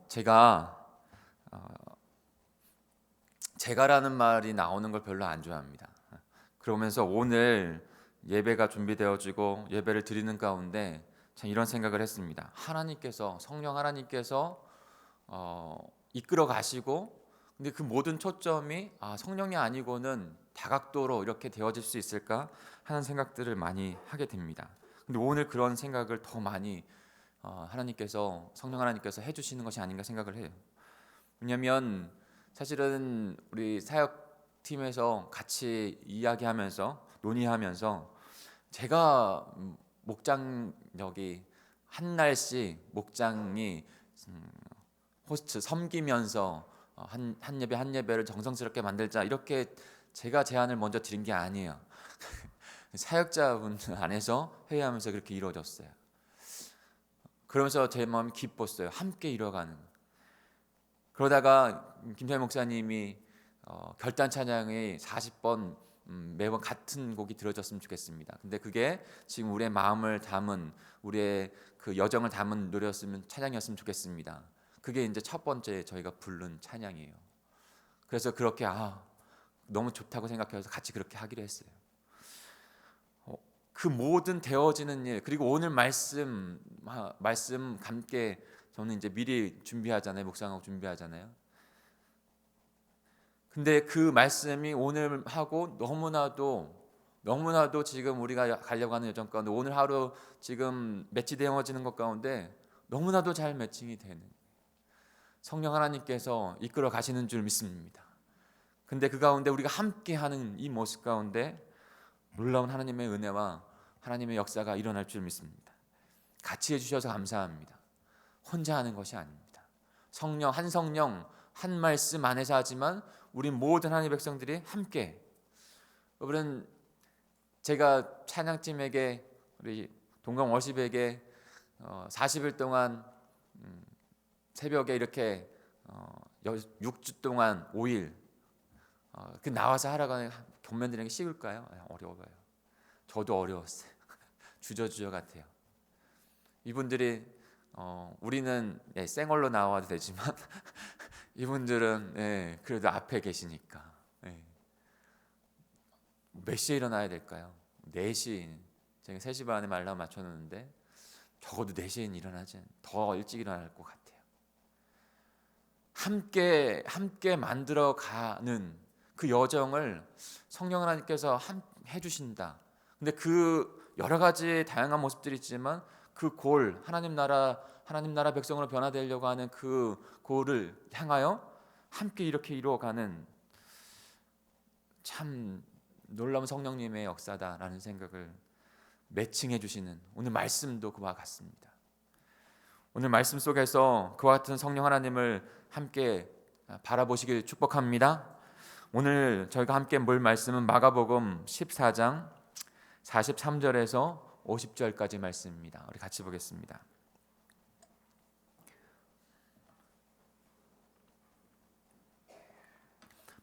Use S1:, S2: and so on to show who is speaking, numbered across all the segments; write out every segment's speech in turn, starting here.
S1: 제가 제가라는 말이 나오는 걸 별로 안 좋아합니다. 그러면서 오늘 예배가 준비되어지고 예배를 드리는 가운데 참 이런 생각을 했습니다. 성령 하나님께서 이끌어 가시고, 근데 그 모든 초점이 성령이 아니고는 다각도로 이렇게 되어질 수 있을까 하는 생각들을 많이 하게 됩니다. 근데 오늘 그런 생각을 더 많이 성령 하나님께서 해주시는 것이 아닌가 생각을 해요. 왜냐하면 사실은 우리 사역팀에서 같이 이야기하면서 논의하면서 제가 목장력이 한 날씩 목장이 호스트 섬기면서 한 예배 한 예배를 정성스럽게 만들자, 이렇게 제가 제안을 먼저 드린 게 아니에요. 사역자분 안에서 회의하면서 그렇게 이루어졌어요. 그러면서 제 마음이 기뻤어요. 함께 이뤄가는. 그러다가 김태현 목사님이 결단 찬양의 40번 매번 같은 곡이 들어졌으면 좋겠습니다. 근데 그게 지금 우리의 마음을 담은, 우리의 그 여정을 담은 노래였으면, 찬양이었으면 좋겠습니다. 그게 이제 첫 번째 저희가 부른 찬양이에요. 그래서 그렇게 너무 좋다고 생각해서 같이 그렇게 하기로 했어요. 그 모든 되어지는 일, 그리고 오늘 말씀 함께 저는 이제 미리 준비하잖아요. 묵상하고 준비하잖아요. 근데 그 말씀이 오늘 하고 너무나도 지금 우리가 가려고 하는 여정 가운데, 오늘 하루 지금 매치되어지는 것 가운데 너무나도 잘 매칭이 되는 성령 하나님께서 이끌어 가시는 줄 믿습니다. 근데 그 가운데 우리가 함께하는 이 모습 가운데 놀라운 하나님의 은혜와 하나님의 역사가 일어날 줄 믿습니다. 같이 해주셔서 감사합니다. 혼자 하는 것이 아닙니다. 성령 한 말씀 안에서 하지만 우리 모든 하나님의 백성들이 함께. 여러분, 제가 찬양팀에게, 우리 동강 워십에게 40일 동안 새벽에 이렇게 6주 동안 5일 그 나와서 하라고 하는 경면들에게 쉬울까요? 어려워요. 저도 어려웠어요. 주저주저 같아요. 이분들이 우리는 생얼로 나와도 되지만 이분들은 그래도 앞에 계시니까. 몇 시에 일어나야 될까요? 4시. 제가 3시 반에 말라 맞춰놓는데 적어도 4시에는 일어나지, 더 일찍 일어날 것 같아요. 함께 만들어가는 그 여정을 성령 하나님께서 해주신다. 근데 그 여러 가지 다양한 모습들이 있지만 그 골, 하나님 나라 백성으로 변화되려고 하는 그 골을 향하여 함께 이렇게 이루어가는 참 놀라운 성령님의 역사다라는 생각을 매칭해 주시는 오늘 말씀도 그와 같습니다. 오늘 말씀 속에서 그와 같은 성령 하나님을 함께 바라보시길 축복합니다. 오늘 저희가 함께 볼 말씀은 마가복음 14장 43절에서 50절까지 말씀입니다. 우리 같이 보겠습니다.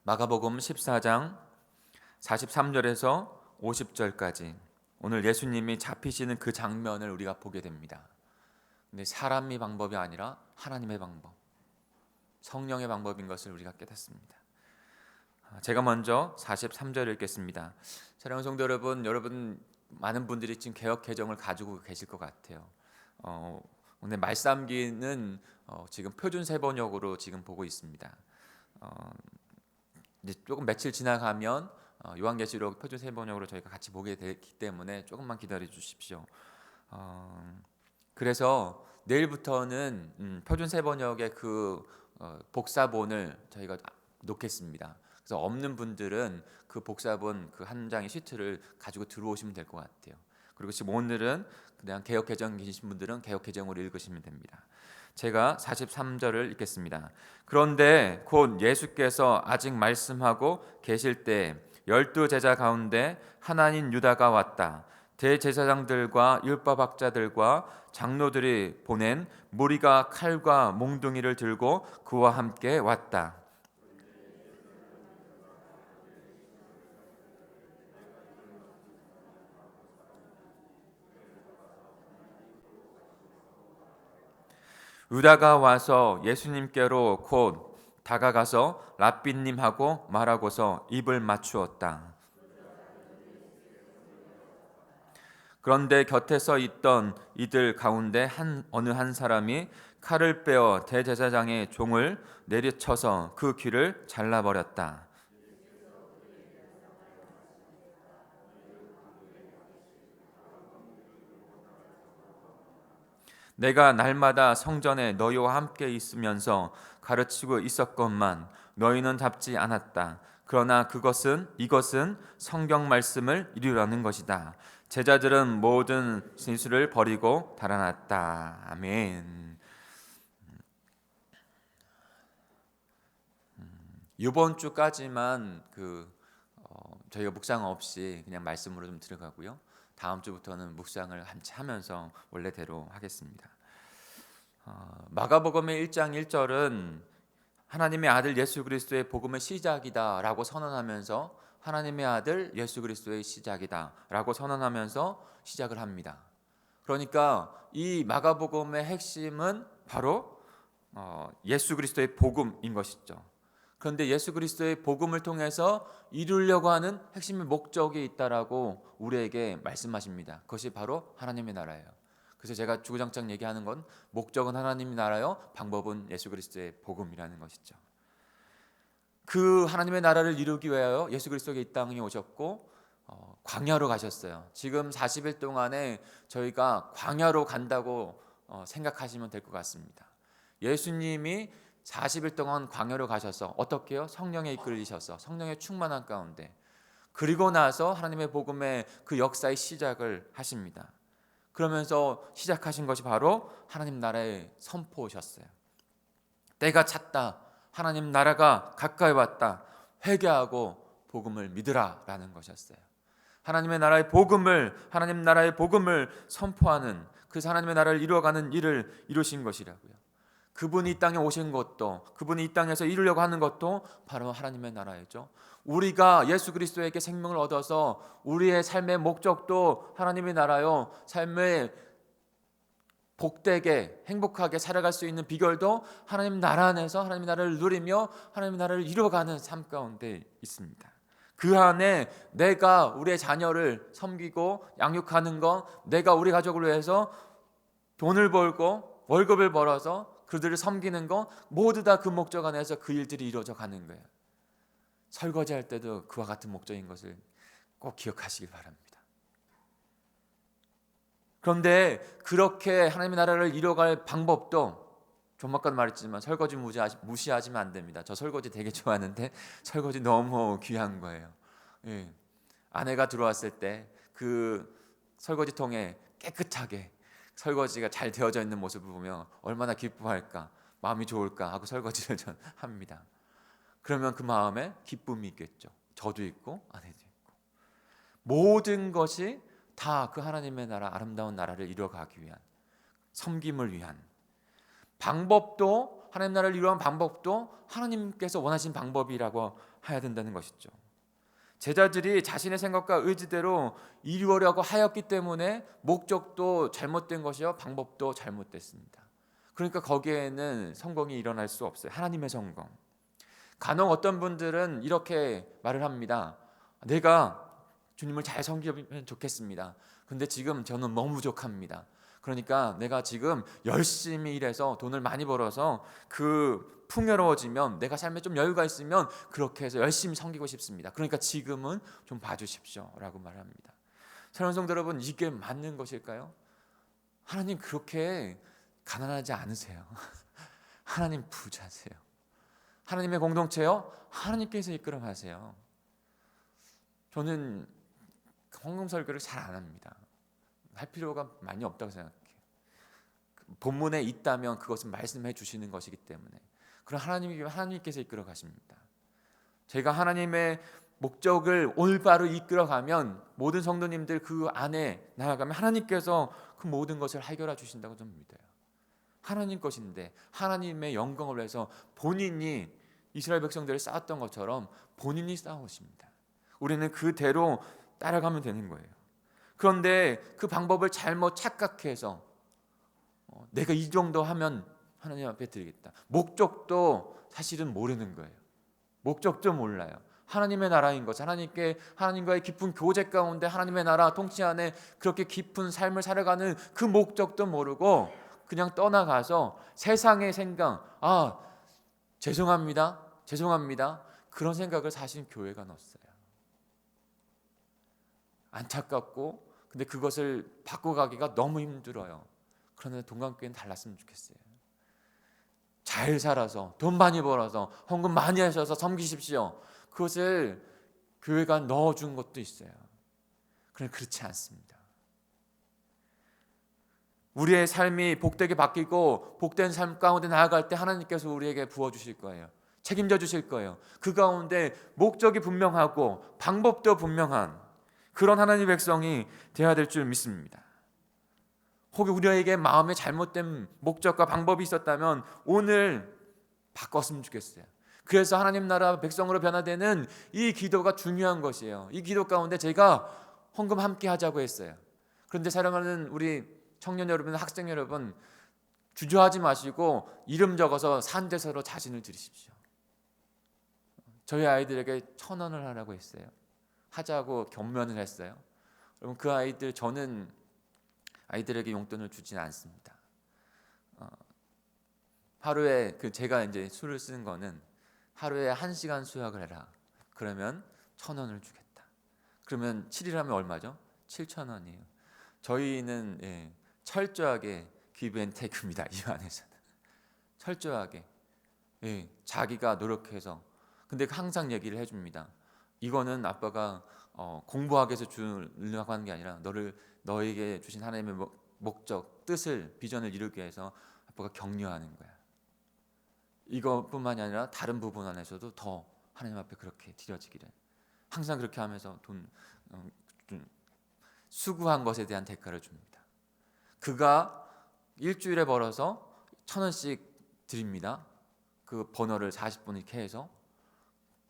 S1: 마가복음 14장 43절에서 50절까지 오늘 예수님이 잡히시는 그 장면을 우리가 보게 됩니다. 근데 사람의 방법이 아니라 하나님의 방법, 성령의 방법인 것을 우리가 깨닫습니다. 제가 먼저 43절을 읽겠습니다. 사랑하는 성도 여러분 많은 분들이 지금 개역 개정을 가지고 계실 것 같아요. 오늘 말씀기는 지금 표준 세번역으로 지금 보고 있습니다. 이제 조금 며칠 지나가면 요한계시록 표준 세번역으로 저희가 같이 보게 되기 때문에 조금만 기다려 주십시오. 그래서 내일부터는 표준 세번역의 그 복사본을 저희가 놓겠습니다. 그래서 없는 분들은 그 복사본 그 한 장의 시트를 가지고 들어오시면 될 것 같아요. 그리고 지금 오늘은 그냥 개역 개정 계신 분들은 개역 개정으로 읽으시면 됩니다. 제가 43절을 읽겠습니다. 그런데 곧 예수께서 아직 말씀하고 계실 때 12제자 가운데 하나인 유다가 왔다. 대제사장들과 율법학자들과 장로들이 보낸 무리가 칼과 몽둥이를 들고 그와 함께 왔다. 유다가 와서 예수님께로 곧 다가가서 랍비님하고 말하고서 입을 맞추었다. 그런데 곁에 서 있던 이들 가운데 어느 한 사람이 칼을 빼어 대제사장의 종을 내리쳐서 그 귀를 잘라버렸다. 내가 날마다 성전에 너희와 함께 있으면서 가르치고 있었건만 너희는 답지 않았다. 그러나 이것은 성경 말씀을 이루려는 것이다. 제자들은 모든 진술을 버리고 달아났다. 아멘. 이번 주까지만 저희가 묵상 없이 그냥 말씀으로 좀 들어가고요. 다음 주부터는 묵상을 함께 하면서 원래대로 하겠습니다. 마가복음의 1장 1절은 하나님의 아들 예수 그리스도의 복음의 시작이다라고 선언하면서 하나님의 아들 예수 그리스도의 시작이다라고 선언하면서 시작을 합니다. 그러니까 이 마가복음의 핵심은 바로 예수 그리스도의 복음인 것이죠. 그런데 예수 그리스도의 복음을 통해서 이루려고 하는 핵심의 목적이 있다라고 우리에게 말씀하십니다. 그것이 바로 하나님의 나라예요. 그래서 제가 주구장창 얘기하는 건 목적은 하나님의 나라요, 방법은 예수 그리스도의 복음이라는 것이죠. 그 하나님의 나라를 이루기 위하여 예수 그리스도가 이 땅에 오셨고 광야로 가셨어요. 지금 40일 동안에 저희가 광야로 간다고 생각하시면 될 것 같습니다. 예수님이 40일 동안 광야로 가셔서 어떻게 해요? 성령에 이끌리셔서 성령의 충만한 가운데, 그리고 나서 하나님의 복음의 그 역사의 시작을 하십니다. 그러면서 시작하신 것이 바로 하나님 나라의 선포셨어요. 때가 찼다. 하나님 나라가 가까이 왔다. 회개하고 복음을 믿으라 라는 것이었어요. 하나님 나라의 복음을 선포하는, 그래서 하나님의 나라를 이루어가는 일을 이루신 것이라고요. 그분이 이 땅에 오신 것도, 그분이 이 땅에서 이루려고 하는 것도 바로 하나님의 나라이죠. 우리가 예수 그리스도에게 생명을 얻어서 우리의 삶의 목적도 하나님의 나라요, 삶의 복되게 행복하게 살아갈 수 있는 비결도 하나님 나라 안에서 하나님의 나라를 누리며 하나님의 나라를 이루어가는 삶 가운데 있습니다. 그 안에 내가 우리의 자녀를 섬기고 양육하는 것, 내가 우리 가족을 위해서 돈을 벌고 월급을 벌어서 그들을 섬기는 것, 모두 다 그 목적 안에서 그 일들이 이루어져 가는 거예요. 설거지할 때도 그와 같은 목적인 것을 꼭 기억하시길 바랍니다. 그런데 그렇게 하나님의 나라를 이뤄갈 방법도 좀 아까 말했지만 설거지 무시하시면 안 됩니다. 저 설거지 되게 좋아하는데 설거지 너무 귀한 거예요. 예. 아내가 들어왔을 때 그 설거지통에 깨끗하게 설거지가 잘 되어져 있는 모습을 보면 얼마나 기뻐할까, 마음이 좋을까 하고 설거지를 전 합니다. 그러면 그 마음에 기쁨이 있겠죠. 저도 있고 아내도 있고, 모든 것이 다 그 하나님의 나라, 아름다운 나라를 이루어가기 위한, 섬김을 위한 방법도, 하나님 나라를 이루는 방법도 하나님께서 원하신 방법이라고 해야 된다는 것이죠. 제자들이 자신의 생각과 의지대로 이루려고 하였기 때문에 목적도 잘못된 것이요, 방법도 잘못됐습니다. 그러니까 거기에는 성공이 일어날 수 없어요. 하나님의 성공. 간혹 어떤 분들은 이렇게 말을 합니다. 내가 주님을 잘 섬기면 좋겠습니다. 근데 지금 저는 너무 부족합니다. 그러니까 내가 지금 열심히 일해서 돈을 많이 벌어서 그 풍요로워지면, 내가 삶에 좀 여유가 있으면 그렇게 해서 열심히 섬기고 싶습니다. 그러니까 지금은 좀 봐주십시오 라고 말합니다. 사랑하는 성도 여러분, 이게 맞는 것일까요? 하나님 그렇게 가난하지 않으세요. 하나님 부자세요. 하나님의 공동체요, 하나님께서 이끌어 가세요. 저는 헌금 설교를 잘 안 합니다. 할 필요가 많이 없다고 생각해요. 본문에 있다면 그것은 말씀해 주시는 것이기 때문에, 그럼 하나님께서 이끌어 가십니다. 제가 하나님의 목적을 올바로 이끌어가면, 모든 성도님들 그 안에 나아가면 하나님께서 그 모든 것을 해결해 주신다고 저는 믿어요. 하나님 것인데, 하나님의 영광을 위해서 본인이 이스라엘 백성들을 쌓았던 것처럼 본인이 쌓으십니다. 우리는 그대로 따라가면 되는 거예요. 그런데 그 방법을 잘못 착각해서 내가 이 정도 하면 하나님 앞에 드리겠다. 목적도 사실은 모르는 거예요. 목적도 몰라요. 하나님의 나라인 것, 하나님과의 깊은 교제 가운데 하나님의 나라 통치 안에 그렇게 깊은 삶을 살아가는 그 목적도 모르고 그냥 떠나가서 세상의 생각, 죄송합니다 그런 생각을 사실 교회가 넣었어요. 안타깝고, 근데 그것을 바꿔가기가 너무 힘들어요. 그런데 동강교회는 달랐으면 좋겠어요. 잘 살아서 돈 많이 벌어서 헌금 많이 하셔서 섬기십시오. 그것을 교회가 넣어준 것도 있어요. 그런데 그렇지 않습니다. 우리의 삶이 복되게 바뀌고 복된 삶 가운데 나아갈 때 하나님께서 우리에게 부어주실 거예요. 책임져 주실 거예요. 그 가운데 목적이 분명하고 방법도 분명한 그런 하나님의 백성이 되어야 될 줄 믿습니다. 혹시 우리에게 마음에 잘못된 목적과 방법이 있었다면 오늘 바꿨으면 좋겠어요. 그래서 하나님 나라 백성으로 변화되는 이 기도가 중요한 것이에요. 이 기도 가운데 제가 헌금 함께 하자고 했어요. 그런데 사랑하는 우리 청년 여러분, 학생 여러분, 주저하지 마시고 이름 적어서 산대서로 자신을 드리십시오. 저희 아이들에게 1,000원을 하라고 했어요. 하자고 견면을 했어요. 여러분, 그 아이들, 저는 아이들에게 용돈을 주지는 않습니다. 하루에 제가 이제 술을 쓰는 거는 하루에 1시간 수학을 해라. 그러면 1,000원을 주겠다. 그러면 7일하면 얼마죠? 7,000원이에요. 저희는 철저하게 기브 앤 테이크입니다. 이 안에서는 철저하게 자기가 노력해서. 근데 항상 얘기를 해줍니다. 이거는 아빠가 공부하기 위해서 주려고 하는 게 아니라 너에게 주신 하나님의 목적, 뜻을, 비전을 이루기 위해서 아빠가 격려하는 거야. 이것뿐만이 아니라 다른 부분 안에서도 더 하나님 앞에 그렇게 드려지기를. 항상 그렇게 하면서 수고한 것에 대한 대가를 줍니다. 그가 일주일에 벌어서 1,000원씩 드립니다. 그 번호를 40분 이렇게 해서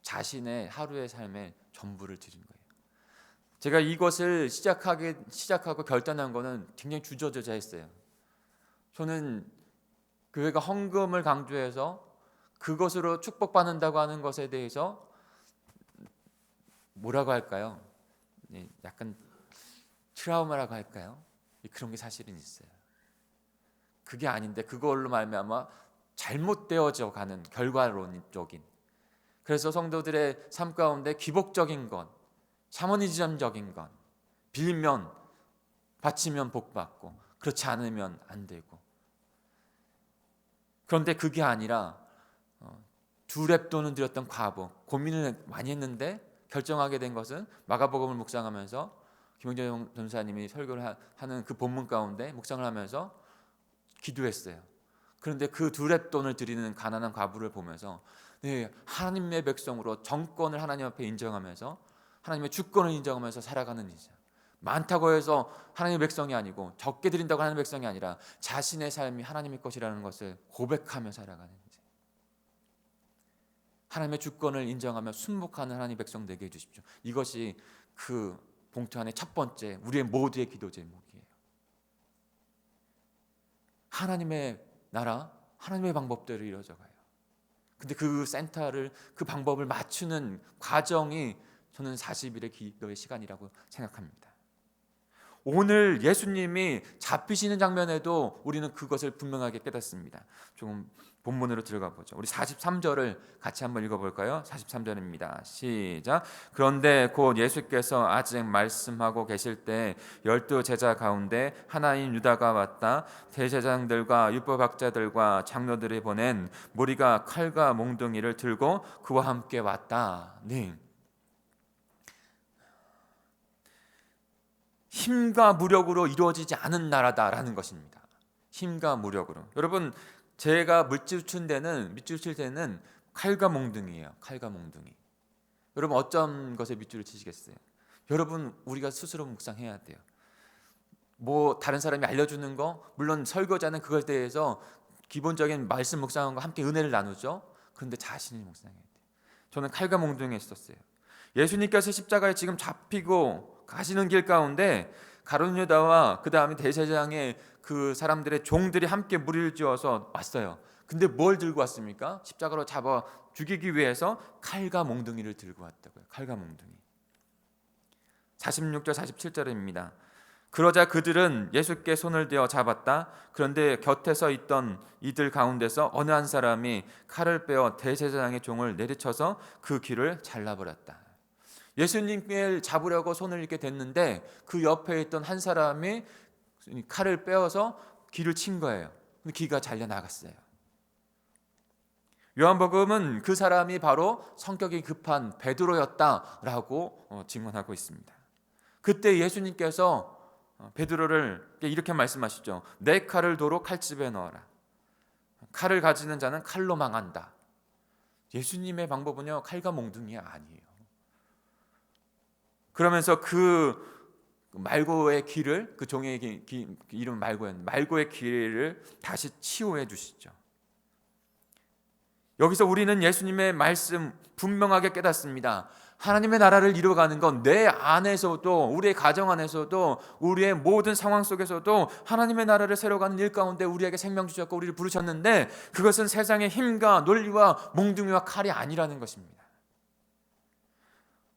S1: 자신의 하루의 삶에 전부를 드린 거예요. 제가 이것을 시작하고 결단한 거는 굉장히 주저주저했어요. 저는 교회가 헌금을 강조해서 그것으로 축복받는다고 하는 것에 대해서 뭐라고 할까요? 약간 트라우마라고 할까요? 그런 게 사실은 있어요. 그게 아닌데 그걸로 말미암아 잘못되어져 가는 결과론적인. 그래서 성도들의 삶 가운데 기복적인 것, 샤머니즘적인 것, 빌면 바치면 복받고 그렇지 않으면 안 되고. 그런데 그게 아니라 두 렙돈을 드렸던 과부, 고민을 많이 했는데 결정하게 된 것은 마가복음을 묵상하면서 김영재 전사님이 설교를 하는 그 본문 가운데 묵상을 하면서 기도했어요. 그런데 그 두 렙돈을 드리는 가난한 과부를 보면서 하나님의 백성으로 정권을 하나님 앞에 인정하면서 하나님의 주권을 인정하면서 살아가는 이자. 많다고 해서 하나님의 백성이 아니고 적게 드린다고 하나님의 백성이 아니라 자신의 삶이 하나님의 것이라는 것을 고백하며 살아가는 이자. 하나님의 주권을 인정하며 순복하는 하나님의 백성 되게 해주십시오. 이것이 그 봉투 안에 첫 번째 우리의 모두의 기도 제목이에요. 하나님의 나라, 하나님의 방법대로 이루어져가요. 근데 그 센터를, 그 방법을 맞추는 과정이 저는 40일의 기도의 시간이라고 생각합니다. 오늘 예수님이 잡히시는 장면에도 우리는 그것을 분명하게 깨닫습니다. 조금 본문으로 들어가 보죠. 우리 43절을 같이 한번 읽어볼까요? 43절입니다. 시작. 그런데 곧 예수께서 아직 말씀하고 계실 때 12 제자 가운데 하나인 유다가 왔다. 대제사장들과 율법학자들과 장로들이 보낸 무리가 칼과 몽둥이를 들고 그와 함께 왔다. 네. 힘과 무력으로 이루어지지 않은 나라다라는 것입니다. 힘과 무력으로. 여러분, 제가 밑줄 칠 때는 칼과 몽둥이에요. 칼과 몽둥이. 여러분, 어떤 것에 밑줄을 치시겠어요? 여러분, 우리가 스스로 묵상해야 돼요. 다른 사람이 알려주는 거, 물론 설교자는 그것에 대해서 기본적인 말씀 묵상과 함께 은혜를 나누죠. 그런데 자신이 묵상해야 돼요. 저는 칼과 몽둥이에 있었어요. 예수님께서 십자가에 지금 잡히고 가시는 길 가운데 가룟 유다와 그 다음에 대제사장의 그 사람들의 종들이 함께 무리를 지어서 왔어요. 근데 뭘 들고 왔습니까? 십자가로 잡아 죽이기 위해서 칼과 몽둥이를 들고 왔다고요. 칼과 몽둥이. 46절 47절입니다. 그러자 그들은 예수께 손을 대어 잡았다. 그런데 곁에 서 있던 이들 가운데서 어느 한 사람이 칼을 빼어 대제사장의 종을 내리쳐서 그 귀를 잘라버렸다. 예수님을 잡으려고 손을 이렇게 댔는데 그 옆에 있던 한 사람이 칼을 빼어서 귀를 친 거예요. 귀가 잘려 나갔어요. 요한복음은 그 사람이 바로 성격이 급한 베드로였다라고 증언하고 있습니다. 그때 예수님께서 베드로를 이렇게 말씀하시죠. 내 칼을 도로 칼집에 넣어라. 칼을 가지는 자는 칼로 망한다. 예수님의 방법은요, 칼과 몽둥이 아니에요. 그러면서 그 말고의 귀를, 그 종의 이름 말고였는데 말고의 귀를 다시 치유해 주시죠. 여기서 우리는 예수님의 말씀 분명하게 깨닫습니다. 하나님의 나라를 이루어가는 건 내 안에서도, 우리의 가정 안에서도, 우리의 모든 상황 속에서도 하나님의 나라를 세워가는 일 가운데 우리에게 생명 주셨고 우리를 부르셨는데, 그것은 세상의 힘과 논리와 몽둥이와 칼이 아니라는 것입니다.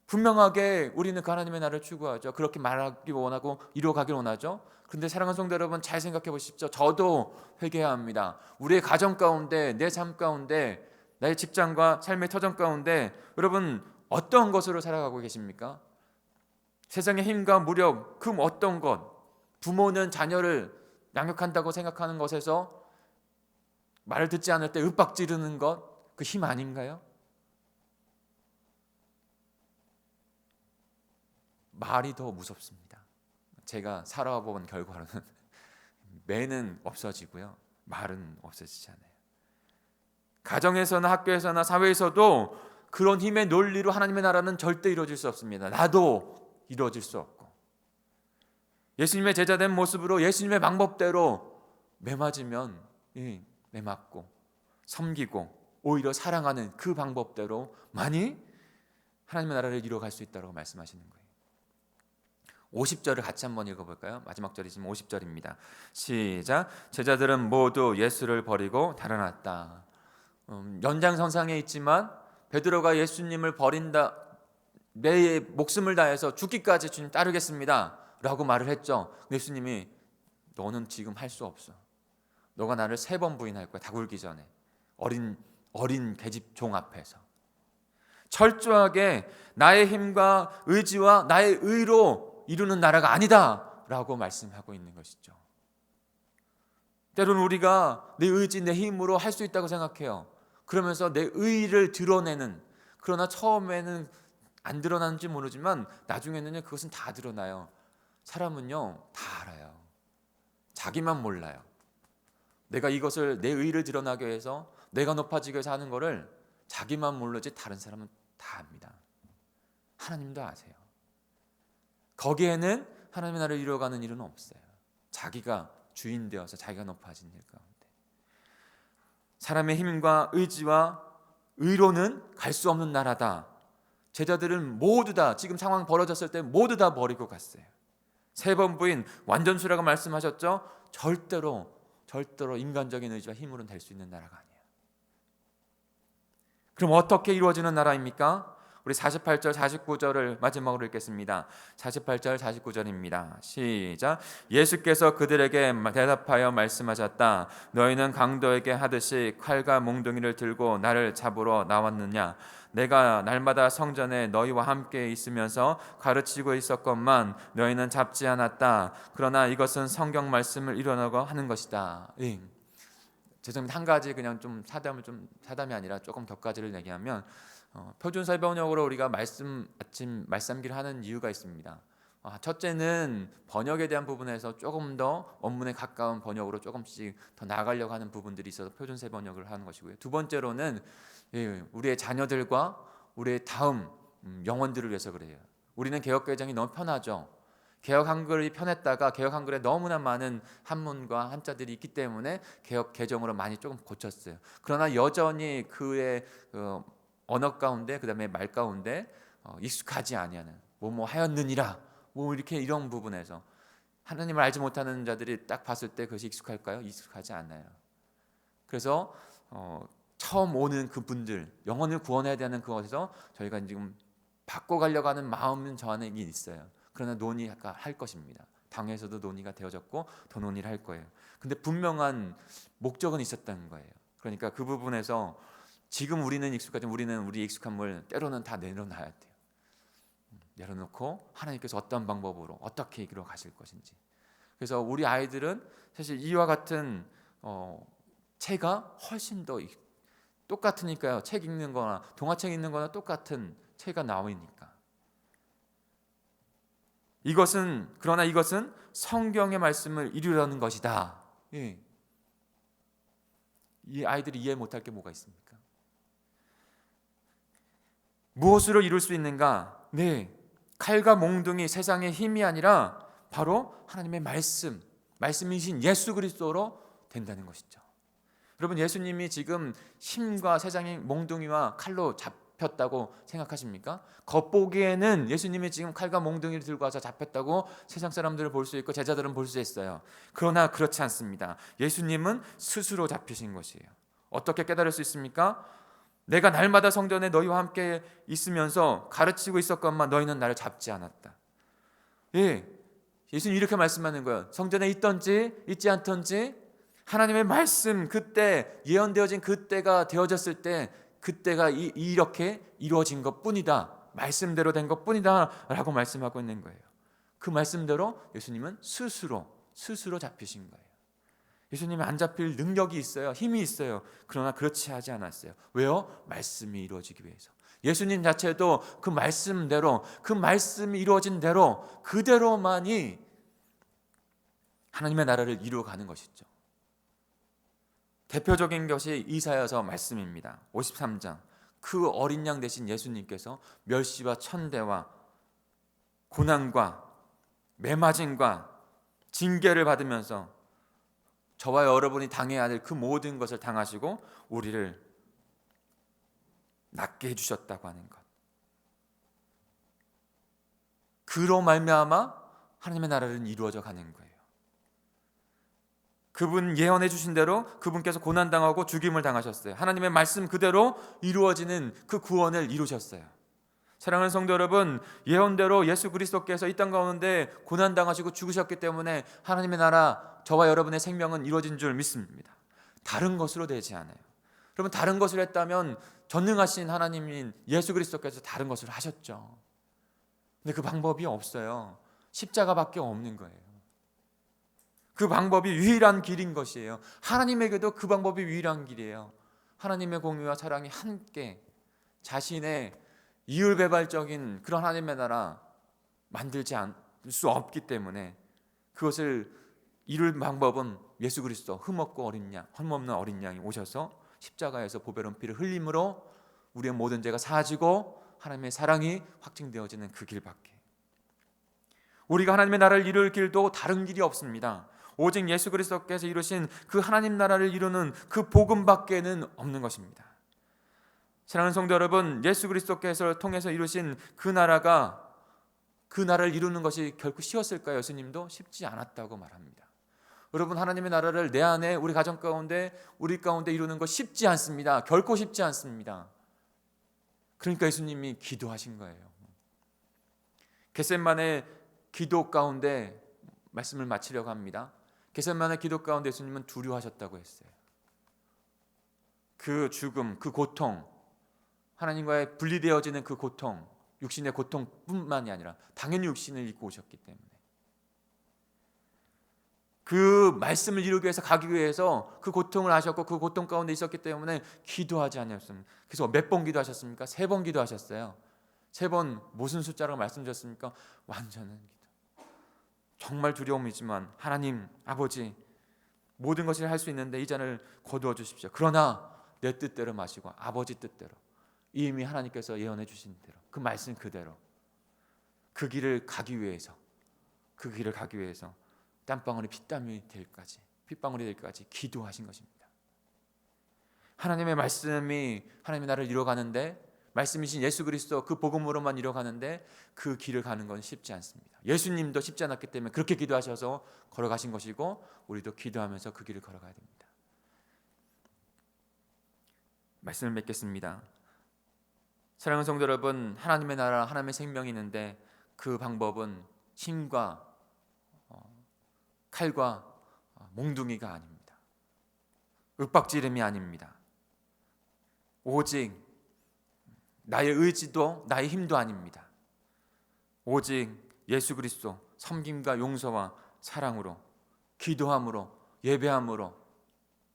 S1: 분명하게 우리는 그 하나님의 나라를 추구하죠. 그렇게 말하기 원하고 이루어가길 원하죠. 그런데 사랑하는 성도 여러분, 잘 생각해 보십시오. 저도 회개해야 합니다. 우리의 가정 가운데, 내 삶 가운데, 나의 직장과 삶의 터전 가운데 여러분 어떤 것으로 살아가고 계십니까? 세상의 힘과 무력, 그 어떤 것, 부모는 자녀를 양육한다고 생각하는 것에서 말을 듣지 않을 때 윽박 지르는 것, 그 힘 아닌가요? 말이 더 무섭습니다. 제가 살아본 결과로는 매는 없어지고요, 말은 없어지지 않아요. 가정에서나 학교에서나 사회에서도 그런 힘의 논리로 하나님의 나라는 절대 이루어질 수 없습니다. 나도 이루어질 수 없고, 예수님의 제자된 모습으로 예수님의 방법대로 매맞으면 매맞고 섬기고 오히려 사랑하는 그 방법대로 많이 하나님의 나라를 이루어갈 수 있다고 말씀하시는 거예요. 50절을 같이 한번 읽어볼까요? 마지막 절이지만 50절입니다. 시작. 제자들은 모두 예수를 버리고 달아났다. 연장선상에 있지만 베드로가 예수님을 버린다, 내 목숨을 다해서 죽기까지 주님 따르겠습니다 라고 말을 했죠. 예수님이 너는 지금 할 수 없어. 너가 나를 3번 부인할 거야. 다 굴기 전에. 어린 계집 종 앞에서. 철저하게 나의 힘과 의지와 나의 의로 이루는 나라가 아니다 라고 말씀하고 있는 것이죠. 때로는 우리가 내 의지, 내 힘으로 할 수 있다고 생각해요. 그러면서 내 의의를 드러내는, 그러나 처음에는 안 드러나는지 모르지만 나중에는 그것은 다 드러나요. 사람은요 다 알아요. 자기만 몰라요. 내가 이것을, 내 의의를 드러나기 위해서, 내가 높아지기 위해서 하는 거를 자기만 모르지 다른 사람은 다 압니다. 하나님도 아세요. 거기에는 하나님의 나라를 이루어가는 일은 없어요. 자기가 주인 되어서 자기가 높아진 일 가운데 사람의 힘과 의지와 의로는 갈 수 없는 나라다. 제자들은 모두 다 지금 상황 벌어졌을 때 모두 다 버리고 갔어요. 3번 부인 완전수라고 말씀하셨죠. 절대로 인간적인 의지와 힘으로는 될 수 있는 나라가 아니에요. 그럼 어떻게 이루어지는 나라입니까? 우리 48절 49절을 마지막으로 읽겠습니다. 48절 49절입니다. 시작. 예수께서 그들에게 대답하여 말씀하셨다. 너희는 강도에게 하듯이 칼과 몽둥이를 들고 나를 잡으러 나왔느냐? 내가 날마다 성전에 너희와 함께 있으면서 가르치고 있었건만 너희는 잡지 않았다. 그러나 이것은 성경 말씀을 이루려고 하는 것이다. 죄송합니다. 한 가지 그냥 좀 사담이 아니라 조금 격가지를 얘기하면, 표준사 번역으로 우리가 아침 말씀기를 하는 이유가 있습니다. 첫째는 번역에 대한 부분에서 조금 더 원문에 가까운 번역으로 조금씩 더 나아가려고 하는 부분들이 있어서 표준세 번역을 하는 것이고요. 두 번째로는 우리의 자녀들과 우리의 다음 영혼들을 위해서 그래요. 우리는 개역 개정이 너무 편하죠. 개역 한글이 편했다가 개역 한글에 너무나 많은 한문과 한자들이 있기 때문에 개역 개정으로 많이 조금 고쳤어요. 그러나 여전히 그의 언어 가운데, 그 다음에 말 가운데 익숙하지 아니하는 뭐뭐 하였느니라, 뭐 이렇게 이런 부분에서 하나님을 알지 못하는 자들이 딱 봤을 때 그것이 익숙할까요? 익숙하지 않아요. 그래서 처음 오는 그분들, 영혼을 구원해야 되는 그것에서 저희가 지금 바꿔가려고 하는 마음은 저 안에 있어요. 그러나 논의할 것입니다. 당에서도 논의가 되어졌고 더 논의를 할 거예요. 근데 분명한 목적은 있었다는 거예요. 그러니까 그 부분에서 지금 우리는 익숙하지만 우리는 우리 익숙함을 때로는 다 내려놔야 돼요. 내려놓고 하나님께서 어떤 방법으로 어떻게 이끌어 가실 것인지. 그래서 우리 아이들은 사실 이와 같은 체가 훨씬 더 똑같으니까요. 책 읽는 거나 동화책 읽는 거나 똑같은 체가 나오니까. 그러나 이것은 성경의 말씀을 이루려는 것이다. 예. 이 아이들이 이해 못할 게 뭐가 있습니까? 무엇으로 이룰 수 있는가? 네, 칼과 몽둥이 세상의 힘이 아니라 바로 하나님의 말씀이신 예수 그리스도로 된다는 것이죠. 여러분, 예수님이 지금 힘과 세상의 몽둥이와 칼로 잡혔다고 생각하십니까? 겉보기에는 예수님이 지금 칼과 몽둥이를 들고 와서 잡혔다고 세상 사람들을 볼 수 있고 제자들은 볼 수 있어요. 그러나 그렇지 않습니다. 예수님은 스스로 잡히신 것이에요. 어떻게 깨달을 수 있습니까? 내가 날마다 성전에 너희와 함께 있으면서 가르치고 있었건만 너희는 나를 잡지 않았다. 예, 예수님 이렇게 말씀하는 거예요. 성전에 있던지 있지 않던지 하나님의 말씀, 그때 예언되어진 그때가 되어졌을 때 그때가 이렇게 이루어진 것뿐이다. 말씀대로 된 것뿐이다 라고 말씀하고 있는 거예요. 그 말씀대로 예수님은 스스로 잡히신 거예요. 예수님은 안 잡힐 능력이 있어요. 힘이 있어요. 그러나 그렇지 하지 않았어요. 왜요? 말씀이 이루어지기 위해서. 예수님 자체도 그 말씀대로, 그 말씀이 이루어진 대로 그대로만이 하나님의 나라를 이루어가는 것이죠. 대표적인 것이 이사야서 말씀입니다. 53장. 그 어린 양 대신 예수님께서 멸시와 천대와 고난과 매맞음과 징계를 받으면서 저와 여러분이 당해야 될 그 모든 것을 당하시고 우리를 낫게 해주셨다고 하는 것. 그로 말미암아 하나님의 나라는 이루어져 가는 거예요. 그분 예언해 주신 대로 그분께서 고난당하고 죽임을 당하셨어요. 하나님의 말씀 그대로 이루어지는 그 구원을 이루셨어요. 사랑하는 성도 여러분, 예언대로 예수 그리스도께서 이 땅 가운데 고난당하시고 죽으셨기 때문에 하나님의 나라, 저와 여러분의 생명은 이루어진 줄 믿습니다. 다른 것으로 되지 않아요. 여러분, 다른 것을 했다면 전능하신 하나님인 예수 그리스도께서 다른 것을 하셨죠. 근데 그 방법이 없어요. 십자가밖에 없는 거예요. 그 방법이 유일한 길인 것이에요. 하나님에게도 그 방법이 유일한 길이에요. 하나님의 공의와 사랑이 함께 자신의 이율배발적인 그런 하나님의 나라 만들지 않을 수 없기 때문에 그것을 이룰 방법은 예수 그리스도 흠없고 흠없는 어린 양이 오셔서 십자가에서 보배로운 피를 흘림으로 우리의 모든 죄가 사하지고 하나님의 사랑이 확증되어지는 그 길밖에. 우리가 하나님의 나라를 이룰 길도 다른 길이 없습니다. 오직 예수 그리스도께서 이루신 그 하나님 나라를 이루는 그 복음밖에는 없는 것입니다. 사랑하는 성도 여러분, 예수 그리스도께서 통해서 이루신 그 나라를 이루는 것이 결코 쉬웠을까요? 예수님도 쉽지 않았다고 말합니다. 여러분, 하나님의 나라를 내 안에 우리 가정 가운데 우리 가운데 이루는 것 쉽지 않습니다. 결코 쉽지 않습니다. 그러니까 예수님이 기도하신 거예요. 겟세마네 기도 가운데 말씀을 마치려고 합니다. 겟세마네 기도 가운데 예수님은 두려워하셨다고 했어요. 그 죽음, 그 고통, 하나님과의 분리되어지는 그 고통, 육신의 고통뿐만이 아니라 당연히 육신을 입고 오셨기 때문에 그 말씀을 이루기 위해서 가기 위해서 그 고통을 하셨고 그 고통 가운데 있었기 때문에 기도하지 않았습니다. 그래서 몇 번 기도하셨습니까? 3번 기도하셨어요. 3번 무슨 숫자라고 말씀드렸습니까? 완전한 기도. 정말 두려움이지만 하나님 아버지, 모든 것을 할 수 있는데 이 잔을 거두어 주십시오. 그러나 내 뜻대로 마시고 아버지 뜻대로, 이미 하나님께서 예언해 주신 대로, 그 말씀 그대로 그 길을 가기 위해서 땀방울이 핏방울이 될 때까지 기도하신 것입니다. 하나님의 말씀이 하나님의 나라를 이루어가는데 말씀이신 예수 그리스도 그 복음으로만 이뤄가는데 그 길을 가는 건 쉽지 않습니다. 예수님도 쉽지 않았기 때문에 그렇게 기도하셔서 걸어가신 것이고 우리도 기도하면서 그 길을 걸어가야 됩니다. 말씀을 맺겠습니다. 사랑하는 성도 여러분, 하나님의 나라, 하나님의 생명이 있는데 그 방법은 힘과 칼과 몽둥이가 아닙니다. 윽박지름이 아닙니다. 오직 나의 의지도 나의 힘도 아닙니다. 오직 예수 그리스도 섬김과 용서와 사랑으로, 기도함으로, 예배함으로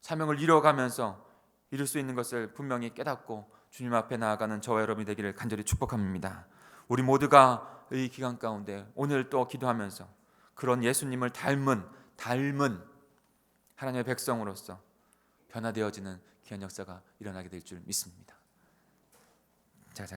S1: 사명을 이뤄가면서 이룰 수 있는 것을 분명히 깨닫고 주님 앞에 나아가는 저와 여러분이 되기를 간절히 축복합니다. 우리 모두가 이 기간 가운데 오늘 또 기도하면서 그런 예수님을 닮은 하나님의 백성으로서 변화되어지는 귀한 역사가 일어나게 될 줄 믿습니다.